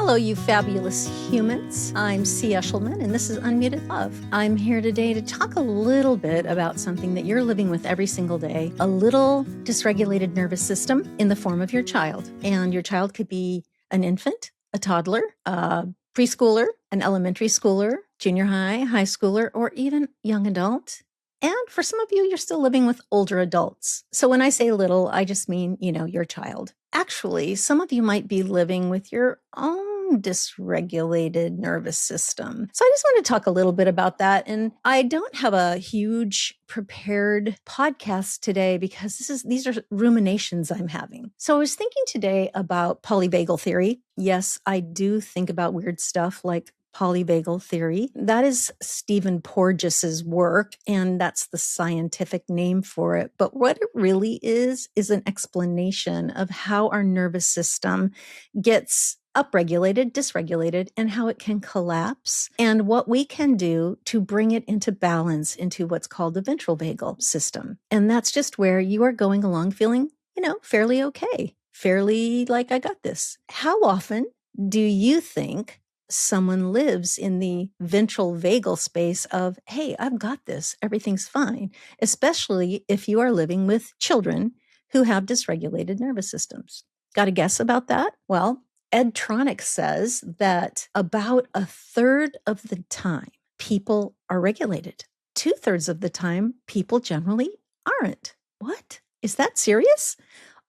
Hello, you fabulous humans. I'm C. Eshelman, and this is Unmuted Love. I'm here today to talk a little bit about something that you're living with every single day, a little dysregulated nervous system in the form of your child. And your child could be an infant, a toddler, a preschooler, an elementary schooler, junior high, high schooler, or even young adult. And for some of you, you're still living with older adults. So when I say little, I just mean, your child. Actually, some of you might be living with your own dysregulated nervous system. So I just want to talk a little bit about that. And I don't have a huge prepared podcast today because these are ruminations I'm having. So I was thinking today about polyvagal theory. Yes, I do think about weird stuff like Polyvagal Theory. That is Stephen Porges's work, and that's the scientific name for it. But what it really is an explanation of how our nervous system gets upregulated, dysregulated, and how it can collapse, and what we can do to bring it into balance into what's called the ventral vagal system. And that's just where you are going along feeling, fairly okay, fairly like I got this. How often do you think someone lives in the ventral vagal space of, hey, I've got this, everything's fine, especially if you are living with children who have dysregulated nervous systems? Got a guess about that? Well, Ed Tronick says that about a third of the time people are regulated. 2/3 of the time people generally aren't. What? Is that serious?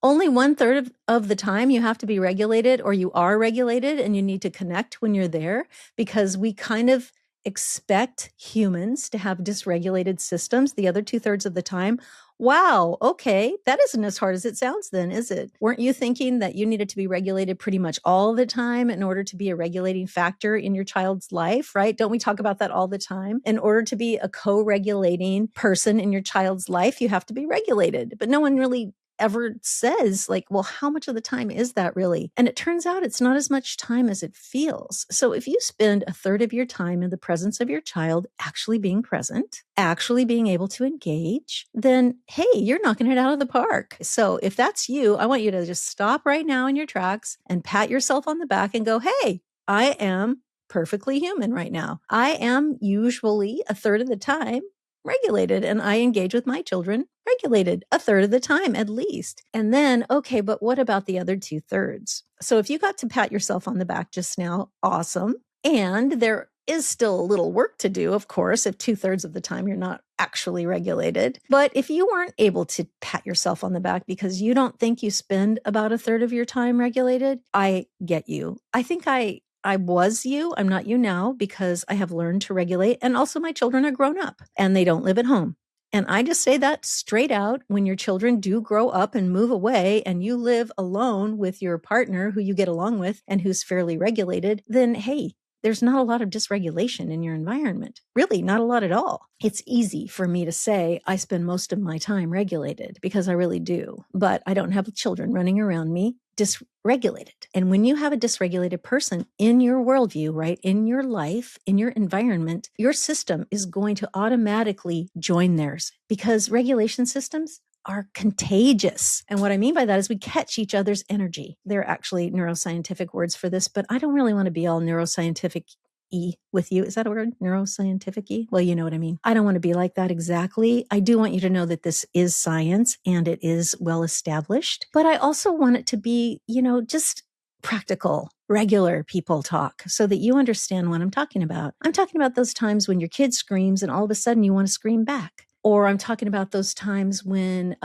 Only 1/3 of the time you have to be regulated, or you are regulated and you need to connect when you're there, because we kind of expect humans to have dysregulated systems the other 2/3 of the time. Wow, okay, that isn't as hard as it sounds then, is it? Weren't you thinking that you needed to be regulated pretty much all the time in order to be a regulating factor in your child's life, right? Don't we talk about that all the time? In order to be a co-regulating person in your child's life, you have to be regulated. But no one really ever says, like, well, how much of the time is that really? And it turns out it's not as much time as it feels. So if you spend a third of your time in the presence of your child actually being present, actually being able to engage, then hey, you're knocking it out of the park. So if that's you, I want you to just stop right now in your tracks and pat yourself on the back and go, hey, I am perfectly human right now. I am usually a third of the time regulated, and I engage with my children regulated a third of the time at least. And then, okay, but what about the other 2/3? So if you got to pat yourself on the back just now, awesome. And there is still a little work to do, of course, if 2/3 of the time you're not actually regulated. But if you weren't able to pat yourself on the back because you don't think you spend about a third of your time regulated, I get you. I think I was you. I'm not you now because I have learned to regulate. And also my children are grown up and they don't live at home. And I just say that straight out. When your children do grow up and move away and you live alone with your partner who you get along with and who's fairly regulated, then hey, there's not a lot of dysregulation in your environment. Really, not a lot at all. It's easy for me to say I spend most of my time regulated because I really do, but I don't have children running around me dysregulated. And when you have a dysregulated person in your worldview, right, in your life, in your environment, your system is going to automatically join theirs because regulation systems are contagious. And what I mean by that is we catch each other's energy. There are actually neuroscientific words for this, but I don't really want to be all neuroscientific-y with you. Is that a word? Neuroscientific-y? Well, you know what I mean. I don't want to be like that exactly. I do want you to know that this is science and it is well established, but I also want it to be, just practical, regular people talk so that you understand what I'm talking about. I'm talking about those times when your kid screams and all of a sudden you want to scream back. Or I'm talking about those times when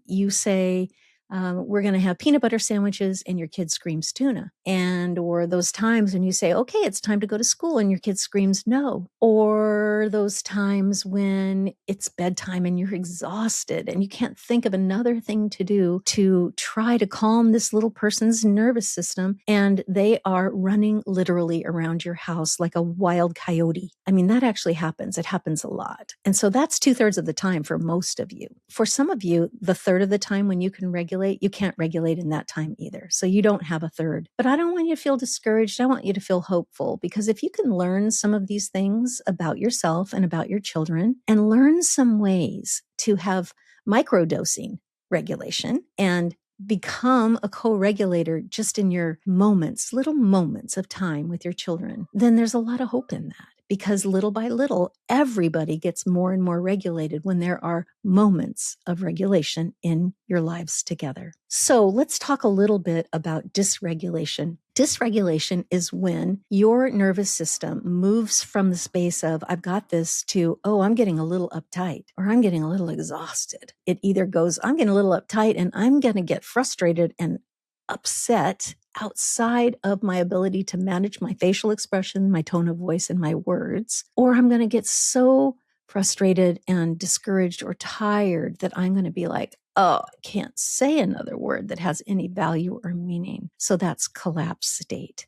you say, we're going to have peanut butter sandwiches and your kid screams tuna. Or those times when you say, okay, it's time to go to school and your kid screams no. Or those times when it's bedtime and you're exhausted and you can't think of another thing to do to try to calm this little person's nervous system and they are running literally around your house like a wild coyote. I mean, that actually happens. It happens a lot. And so that's 2/3 of the time for most of you. For some of you, the third of the time when you can regulate, you can't regulate in that time either. So you don't have a third. But I don't want you to feel discouraged. I want you to feel hopeful, because if you can learn some of these things about yourself and about your children and learn some ways to have microdosing regulation and become a co-regulator just in your moments, little moments of time with your children, then there's a lot of hope in that. Because little by little, everybody gets more and more regulated when there are moments of regulation in your lives together. So let's talk a little bit about dysregulation. Dysregulation is when your nervous system moves from the space of, I've got this, to, oh, I'm getting a little uptight, or I'm getting a little exhausted. It either goes, I'm getting a little uptight and I'm going to get frustrated and upset outside of my ability to manage my facial expression, my tone of voice, and my words, or I'm going to get so frustrated and discouraged or tired that I'm going to be like, oh, I can't say another word that has any value or meaning. So that's collapse state.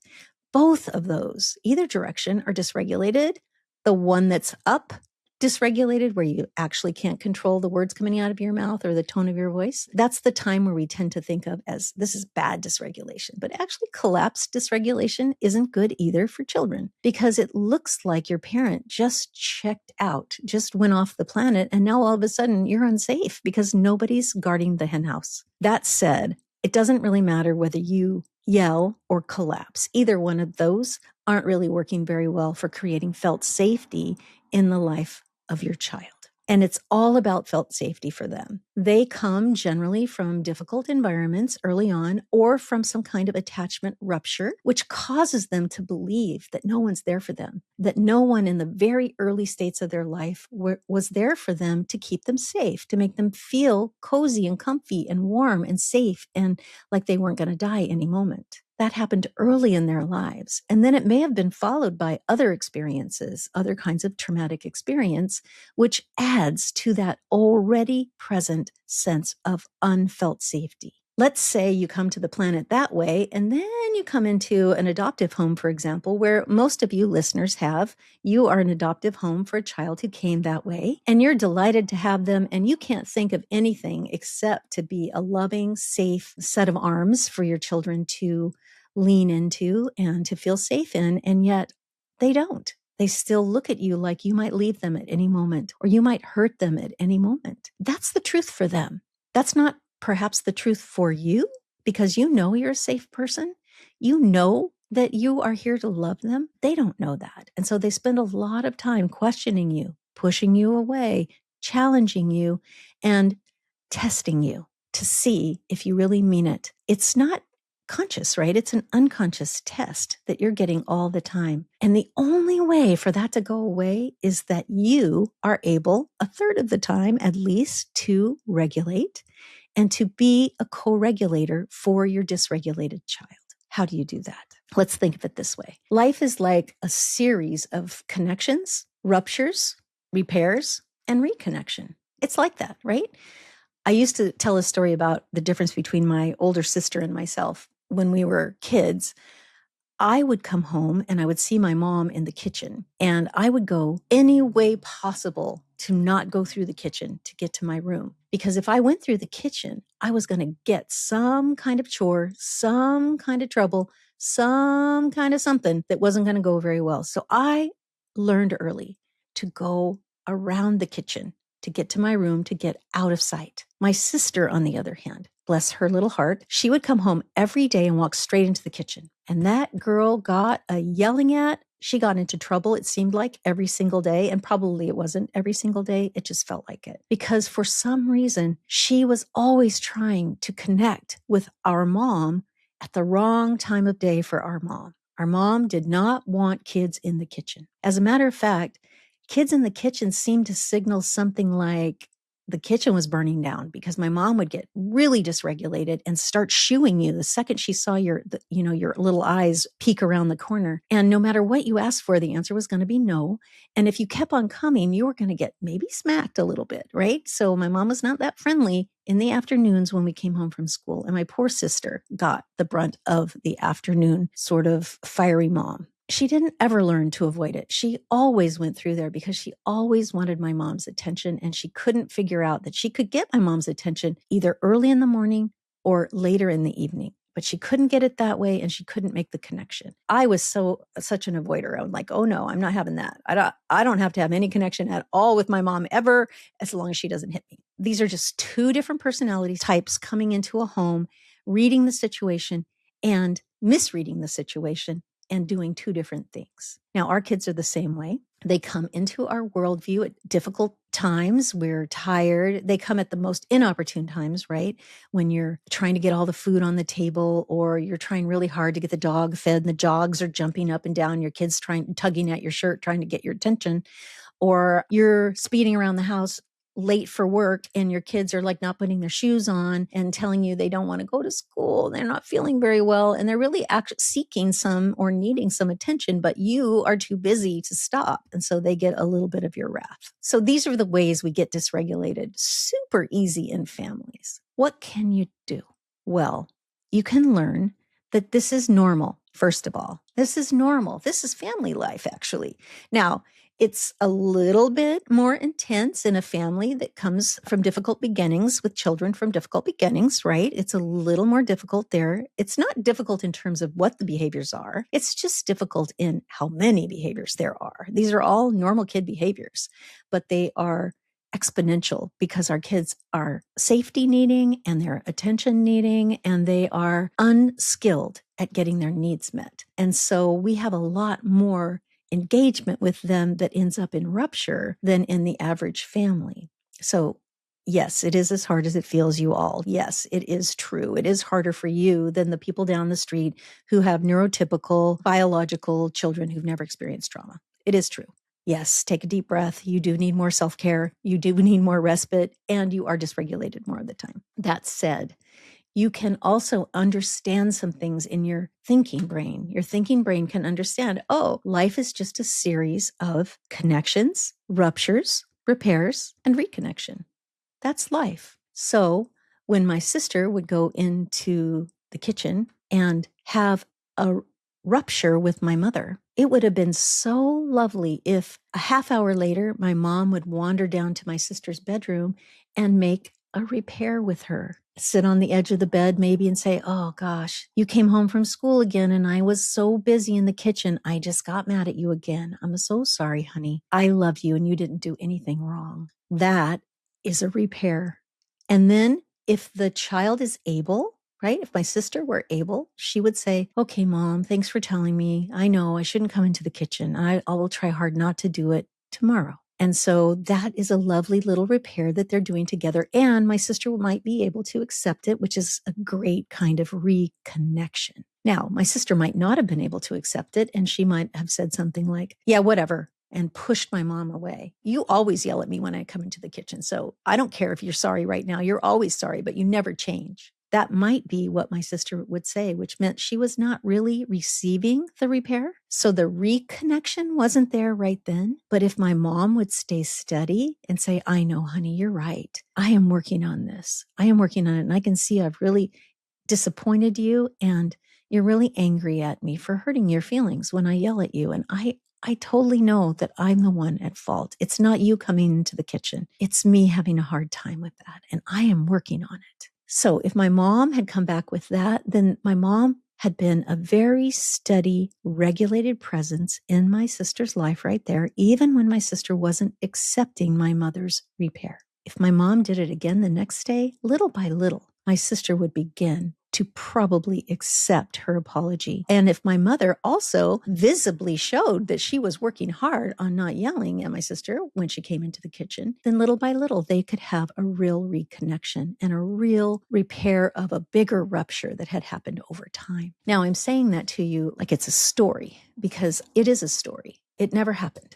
Both of those, either direction, are dysregulated. The one that's up, dysregulated, where you actually can't control the words coming out of your mouth or the tone of your voice, that's the time where we tend to think of as this is bad dysregulation. But actually, collapsed dysregulation isn't good either for children, because it looks like your parent just checked out, just went off the planet, and now all of a sudden you're unsafe because nobody's guarding the hen house. That said, it doesn't really matter whether you yell or collapse. Either one of those aren't really working very well for creating felt safety in the life of your child. And it's all about felt safety for them. They come generally from difficult environments early on, or from some kind of attachment rupture, which causes them to believe that no one's there for them, that no one in the very early states of their life was there for them to keep them safe, to make them feel cozy and comfy and warm and safe and like they weren't going to die any moment. That happened early in their lives. And then it may have been followed by other experiences, other kinds of traumatic experience, which adds to that already present sense of unfelt safety. Let's say you come to the planet that way, and then you come into an adoptive home, for example, where most of you listeners have. You are an adoptive home for a child who came that way, and you're delighted to have them, and you can't think of anything except to be a loving, safe set of arms for your children to lean into and to feel safe in, and yet they don't. They still look at you like you might leave them at any moment, or you might hurt them at any moment. That's the truth for them. That's not perhaps the truth for you, because you know you're a safe person. You know that you are here to love them. They don't know that. And so they spend a lot of time questioning you, pushing you away, challenging you, and testing you to see if you really mean it. It's not conscious, right? It's an unconscious test that you're getting all the time. And the only way for that to go away is that you are able, a third of the time at least, to regulate and to be a co-regulator for your dysregulated child. How do you do that? Let's think of it this way. Life is like a series of connections, ruptures, repairs, and reconnection. It's like that, right? I used to tell a story about the difference between my older sister and myself. When we were kids, I would come home and I would see my mom in the kitchen, and I would go any way possible to not go through the kitchen to get to my room. Because if I went through the kitchen, I was going to get some kind of chore, some kind of trouble, some kind of something that wasn't going to go very well. So I learned early to go around the kitchen to get to my room, to get out of sight. My sister, on the other hand, bless her little heart, she would come home every day and walk straight into the kitchen. And that girl got a yelling at. She got into trouble, it seemed like, every single day. And probably it wasn't every single day. It just felt like it. Because for some reason, she was always trying to connect with our mom at the wrong time of day for our mom. Our mom did not want kids in the kitchen. As a matter of fact, kids in the kitchen seemed to signal something like the kitchen was burning down, because my mom would get really dysregulated and start shooing you the second she saw your little eyes peek around the corner. And no matter what you asked for, the answer was going to be no. And if you kept on coming, you were going to get maybe smacked a little bit, right? So my mom was not that friendly in the afternoons when we came home from school. And my poor sister got the brunt of the afternoon sort of fiery mom. She didn't ever learn to avoid it. She always went through there because she always wanted my mom's attention, and she couldn't figure out that she could get my mom's attention either early in the morning or later in the evening. But she couldn't get it that way, and she couldn't make the connection. I was such an avoider. I'm like, oh no, I'm not having that. I don't have to have any connection at all with my mom ever, as long as she doesn't hit me. these are just two different personality types coming into a home, reading the situation and misreading the situation and doing two different things. Now, our kids are the same way. They come into our worldview at difficult times. We're tired. They come at the most inopportune times, right? When you're trying to get all the food on the table, or you're trying really hard to get the dog fed and the dogs are jumping up and down, your kid's tugging at your shirt, trying to get your attention, or you're speeding around the house late for work and your kids are like not putting their shoes on and telling you they don't want to go to school. They're not feeling very well. And they're really seeking some or needing some attention, but you are too busy to stop. And so they get a little bit of your wrath. So these are the ways we get dysregulated. Super easy in families. What can you do? Well, you can learn that this is normal. First of all, this is normal. This is family life, actually. Now, it's a little bit more intense in a family that comes from difficult beginnings with children from difficult beginnings, right? It's a little more difficult there. It's not difficult in terms of what the behaviors are. It's just difficult in how many behaviors there are. These are all normal kid behaviors, but they are exponential because our kids are safety needing and they're attention needing and they are unskilled at getting their needs met. And so we have a lot more engagement with them that ends up in rupture than in the average family. So yes, it is as hard as it feels, you all. Yes, it is true. It is harder for you than the people down the street who have neurotypical biological children who've never experienced trauma. It is true. Yes, take a deep breath. You do need more self-care. You do need more respite, and you are dysregulated more of the time. That said, you can also understand some things in your thinking brain. Your thinking brain can understand, oh, life is just a series of connections, ruptures, repairs, and reconnection. That's life. So when my sister would go into the kitchen and have a rupture with my mother, it would have been so lovely if a half hour later, my mom would wander down to my sister's bedroom and make a repair with her. Sit on the edge of the bed maybe and say, oh gosh, you came home from school again and I was so busy in the kitchen. I just got mad at you again. I'm so sorry, honey. I love you and you didn't do anything wrong. That is a repair. And then if the child is able, right? If my sister were able, she would say, okay, Mom, thanks for telling me. I know I shouldn't come into the kitchen. I will try hard not to do it tomorrow. And so that is a lovely little repair that they're doing together. And my sister might be able to accept it, which is a great kind of reconnection. Now, my sister might not have been able to accept it. And she might have said something like, yeah, whatever, and pushed my mom away. You always yell at me when I come into the kitchen. So I don't care if you're sorry right now. You're always sorry, but you never change. That might be what my sister would say, which meant she was not really receiving the repair. So the reconnection wasn't there right then. But if my mom would stay steady and say, I know, honey, you're right. I am working on this. I am working on it. And I can see I've really disappointed you. And you're really angry at me for hurting your feelings when I yell at you. And I totally know that I'm the one at fault. It's not you coming into the kitchen. It's me having a hard time with that. And I am working on it. So if my mom had come back with that, then my mom had been a very steady, regulated presence in my sister's life right there, even when my sister wasn't accepting my mother's repair. If my mom did it again the next day, little by little, my sister would begin to probably accept her apology. And if my mother also visibly showed that she was working hard on not yelling at my sister when she came into the kitchen, then little by little, they could have a real reconnection and a real repair of a bigger rupture that had happened over time. Now, I'm saying that to you like it's a story because it is a story. It never happened.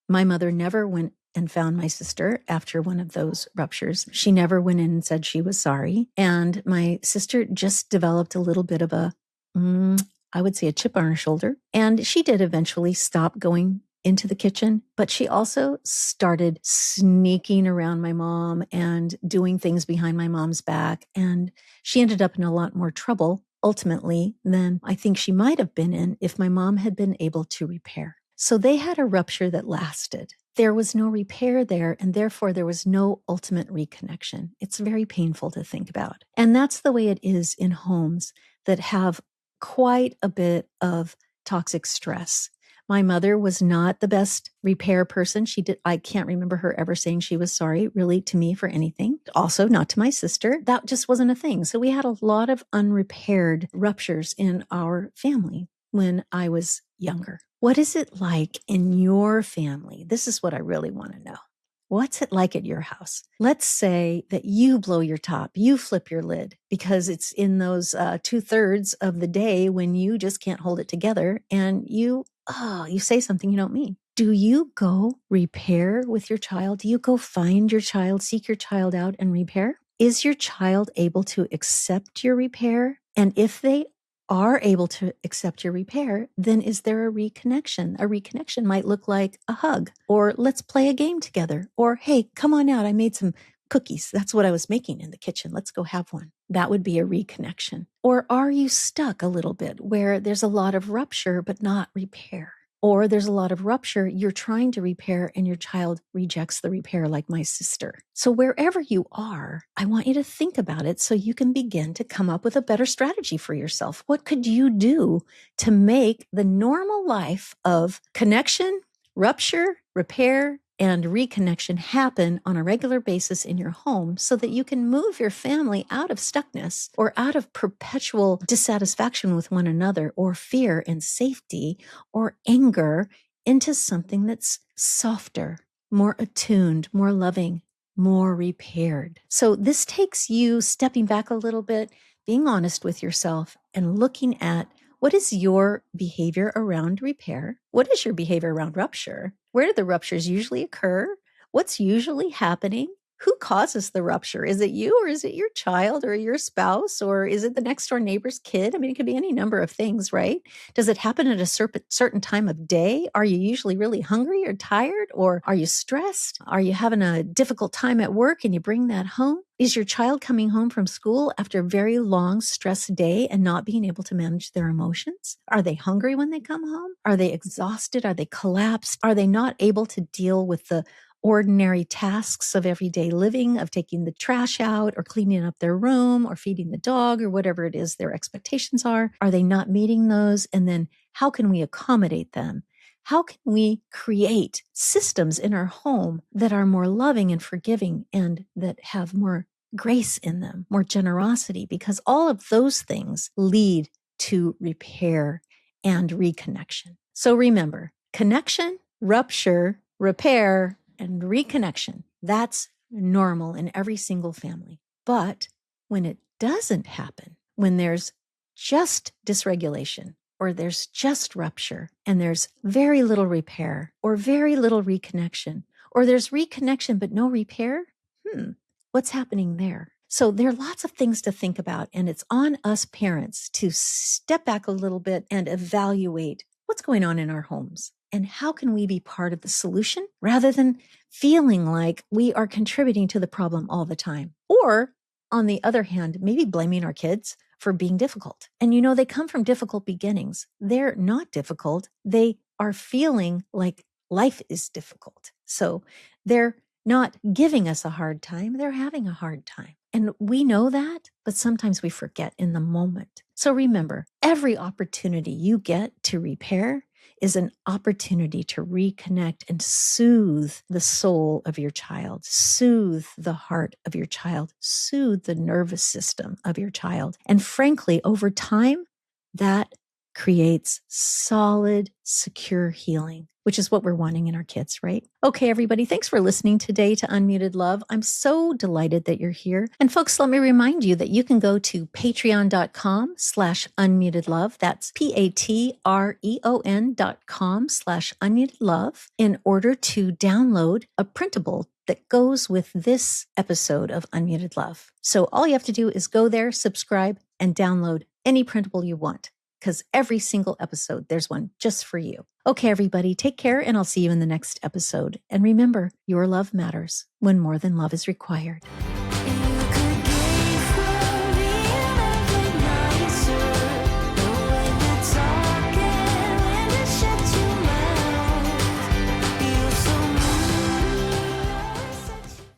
My mother never went and found my sister after one of those ruptures. She never went in and said she was sorry. And my sister just developed a little bit of I would say a chip on her shoulder. And she did eventually stop going into the kitchen, but she also started sneaking around my mom and doing things behind my mom's back. And she ended up in a lot more trouble ultimately than I think she might have been in if my mom had been able to repair. So they had a rupture that lasted. There was no repair there, and therefore there was no ultimate reconnection. It's very painful to think about. And that's the way it is in homes that have quite a bit of toxic stress. My mother was not the best repair person. I can't remember her ever saying she was sorry, really, to me for anything. Also, not to my sister. That just wasn't a thing. So we had a lot of unrepaired ruptures in our family when I was younger. What is it like in your family? This is what I really want to know. What's it like at your house? Let's say that you blow your top, you flip your lid because it's in those 2/3 of the day when you just can't hold it together and you say something you don't mean. Do you go repair with your child? Do you go find your child, seek your child out and repair? Is your child able to accept your repair? And if they are able to accept your repair, then is there a reconnection? A reconnection might look like a hug, or let's play a game together, or hey, come on out. I made some cookies. That's what I was making in the kitchen. Let's go have one. That would be a reconnection. Or are you stuck a little bit where there's a lot of rupture, but not repair? Or there's a lot of rupture, you're trying to repair and your child rejects the repair like my sister. So wherever you are, I want you to think about it so you can begin to come up with a better strategy for yourself. What could you do to make the normal life of connection, rupture, repair, and reconnection happen on a regular basis in your home so that you can move your family out of stuckness or out of perpetual dissatisfaction with one another or fear and safety or anger into something that's softer, more attuned, more loving, more repaired. So this takes you stepping back a little bit, being honest with yourself and looking at what is your behavior around repair? What is your behavior around rupture? Where do the ruptures usually occur? What's usually happening? Who causes the rupture? Is it you or is it your child or your spouse or is it the next door neighbor's kid? I mean, it could be any number of things, right? Does it happen at a certain time of day? Are you usually really hungry or tired or are you stressed? Are you having a difficult time at work and you bring that home? Is your child coming home from school after a very long stressed day and not being able to manage their emotions? Are they hungry when they come home? Are they exhausted? Are they collapsed? Are they not able to deal with the ordinary tasks of everyday living, of taking the trash out or cleaning up their room or feeding the dog or whatever it is their expectations are? Are they not meeting those? And then how can we accommodate them? How can we create systems in our home that are more loving and forgiving and that have more grace in them, more generosity? Because all of those things lead to repair and reconnection. So remember, connection, rupture, repair, and reconnection. That's normal in every single family. But when it doesn't happen, when there's just dysregulation, or there's just rupture, and there's very little repair, or very little reconnection, or there's reconnection but no repair, what's happening there? So there are lots of things to think about, and it's on us parents to step back a little bit and evaluate what's going on in our homes. And how can we be part of the solution rather than feeling like we are contributing to the problem all the time? Or on the other hand, maybe blaming our kids for being difficult. And they come from difficult beginnings. They're not difficult. They are feeling like life is difficult. So they're not giving us a hard time. They're having a hard time. And we know that, but sometimes we forget in the moment. So remember, every opportunity you get to repair is an opportunity to reconnect and soothe the soul of your child, soothe the heart of your child, soothe the nervous system of your child. And frankly, over time, that creates solid, secure healing, which is what we're wanting in our kids, right? Okay, everybody, thanks for listening today to Unmuted Love. I'm so delighted that you're here. And folks, let me remind you that you can go to patreon.com/unmutedlove. That's patreon.com/unmutedlove in order to download a printable that goes with this episode of Unmuted Love. So all you have to do is go there, subscribe, and download any printable you want, because every single episode, there's one just for you. Okay, everybody, take care, and I'll see you in the next episode. And remember, your love matters when more than love is required.